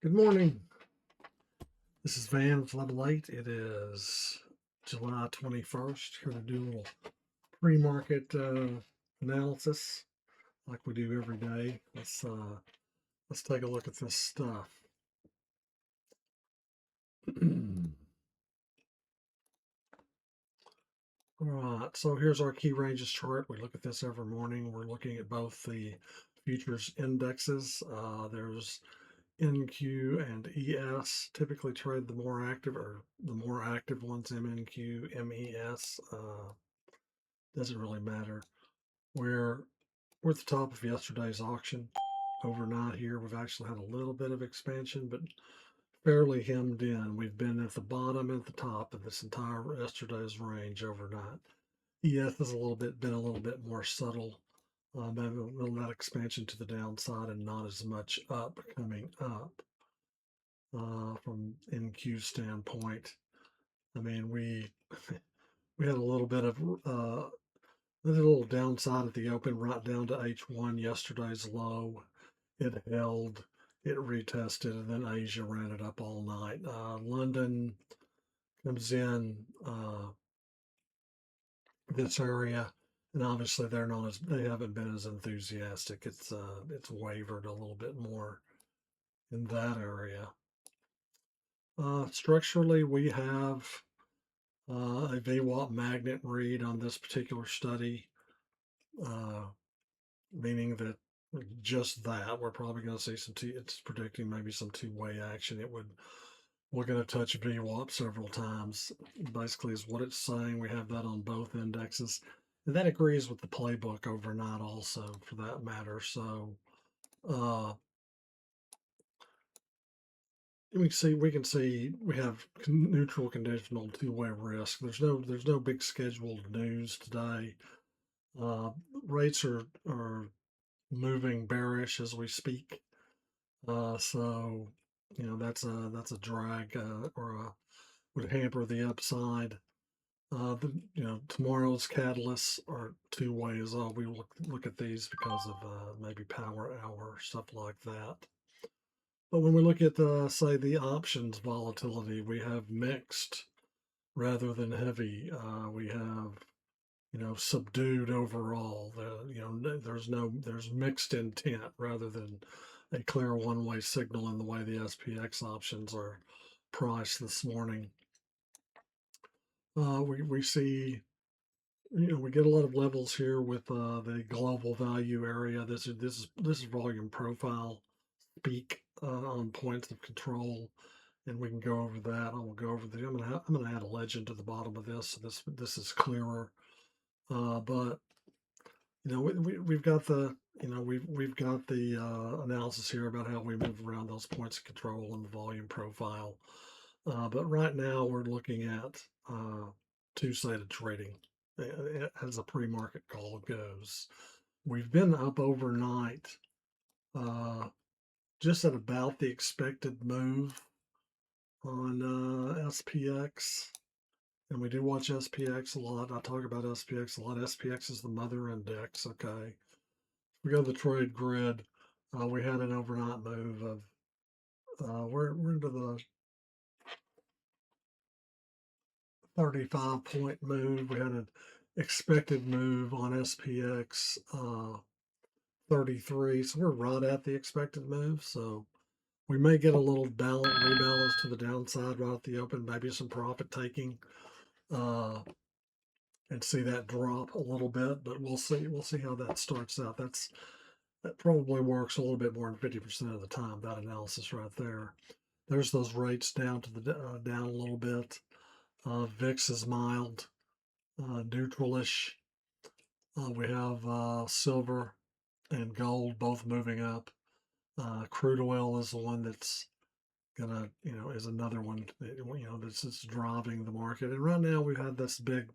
Good morning. This is Van with Level8. It is July 21st. Here to do a little pre-market analysis like we do every day. Let's take a look at this stuff. All right, so here's our key ranges chart. We look at this every morning. We're looking at both the futures indexes. There's NQ and ES typically trade the more active ones, MNQ, MES. Doesn't really matter. We're at the top of yesterday's auction. Overnight here, we've actually had a little bit of expansion, but fairly hemmed in. We've been at the bottom and at the top of this entire yesterday's range overnight. ES has been a little bit more subtle. Maybe a little that expansion to the downside and not as much up coming up from NQ standpoint. I mean, we had a little bit of there's a little downside at the open, right down to H1, yesterday's low. It held, it retested, and then Asia ran it up all night. London comes in this area, and obviously they haven't been as enthusiastic. It's wavered a little bit more in that area. Structurally, we have a VWAP magnet read on this particular study, meaning that just that we're probably going to see it's predicting maybe some two-way action. We're going to touch VWAP several times, basically is what it's saying. We have that on both indexes, and that agrees with the playbook overnight also, for that matter. So we can see we have neutral conditional two-way risk. There's no big scheduled news today. Rates are moving bearish as we speak. So that's a drag would hamper the upside. Tomorrow's catalysts are two ways. We look at these because of maybe power hour, stuff like that. But when we look at say the options volatility, we have mixed rather than heavy. We have subdued overall. There's mixed intent rather than a clear one-way signal in the way the SPX options are priced this morning. We see, we get a lot of levels here with the global value area. This is volume profile peak on points of control, and we can go over that. I will go over I'm gonna add a legend to the bottom of this, so this is clearer. But we've got the we've got the analysis here about how we move around those points of control and the volume profile. But right now we're looking at two-sided trading as a pre-market call goes. We've been up overnight just at about the expected move on SPX. And we do watch SPX a lot. I talk about SPX a lot. SPX is the mother index, okay? We go to the trade grid. We had an overnight move of, we're into the 35-point move. We had an expected move on SPX 33. So we're right at the expected move. So we may get a little rebalance to the downside right at the open, maybe some profit taking. And see that drop a little bit, but we'll see how that starts out. That probably works a little bit more than 50% of the time, that analysis right there. There's those rates down to the down a little bit. VIX is mild, neutralish. We have silver and gold both moving up. Crude oil is the one that's gonna, is another one that, that's just driving the market. And right now we've had this big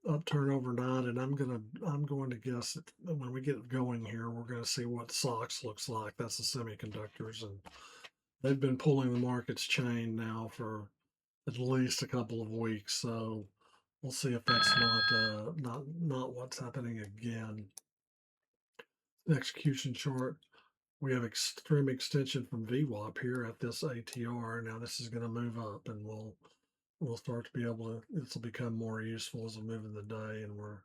upturn overnight, and I'm going to guess that when we get going here, we're going to see what SOX looks like. That's the semiconductors, and they've been pulling the market's chain now for at least a couple of weeks. So we'll see if that's not what's happening again. The execution chart, we have extreme extension from VWAP here at this ATR. Now this is going to move up, and we'll start to be able to. This will become more useful as we move in the day, and we're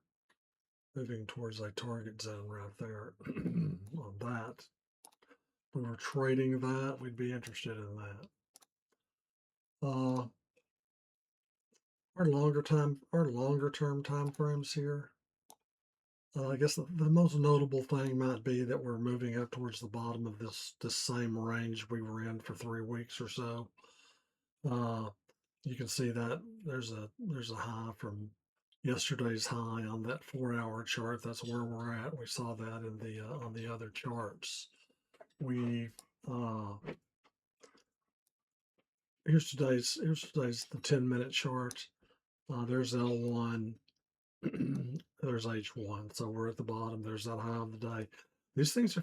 moving towards a target zone right there on that. If we were trading that, we'd be interested in that. Uh, our longer term time frames here. I guess the most notable thing might be that we're moving up towards the bottom of this same range we were in for 3 weeks or so. Uh, you can see that there's a high from yesterday's high on that 4 hour chart. That's where we're at. We saw that in the on the other charts. We uh, here's today's the 10-minute chart. There's L1. There's H1. So we're at the bottom. There's that high of the day. These things are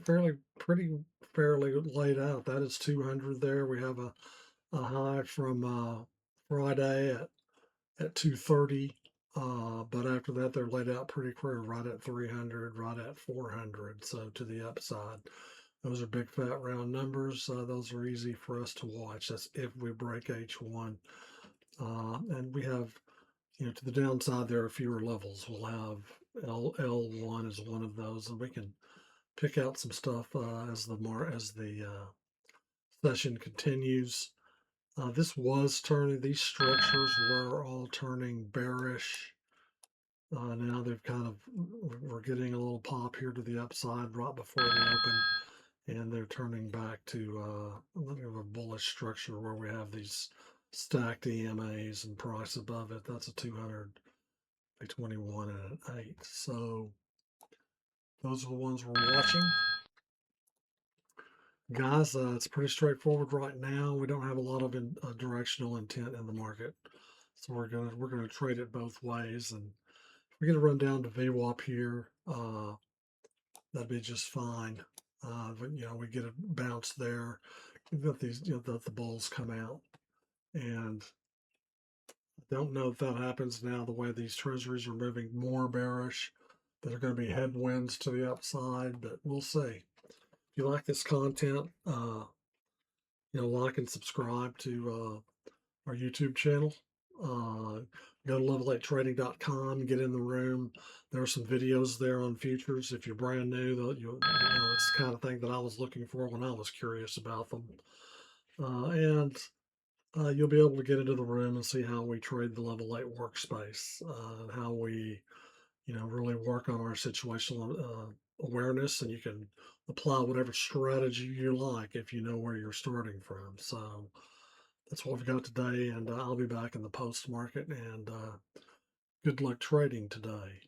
pretty fairly laid out. That is 200 there. We have a high from Friday at 230. But after that, they're laid out pretty clear, right at 300, right at 400. So to the upside, those are big fat round numbers. Those are easy for us to watch. That's if we break H1. And we have, to the downside, there are fewer levels. We'll have L1 is one of those, and we can pick out some stuff as the session continues. This was turning. These structures were all turning bearish. Now we're getting a little pop here to the upside right before the open, and they're turning back to a little bit of a bullish structure where we have these stacked EMAs and price above it. That's a 200, a 21, and an 8. So those are the ones we're watching. Guys, it's pretty straightforward right now. We don't have a lot of directional intent in the market, so we're gonna trade it both ways. And if we get a run down to VWAP here, that'd be just fine. But we get a bounce there. We've got these, the bulls come out, and I don't know if that happens now. The way these treasuries are moving more bearish, that are going to be headwinds to the upside, but we'll see. If you like this content, like and subscribe to our YouTube channel. Go to level8trading.com, get in the room. There are some videos there on futures. If you're brand new, it's the kind of thing that I was looking for when I was curious about them. And you'll be able to get into the room and see how we trade the Level 8 workspace, how we, really work on our situational awareness, and you can apply whatever strategy you like if you know where you're starting from. So that's what we've got today, and I'll be back in the post market, and good luck trading today.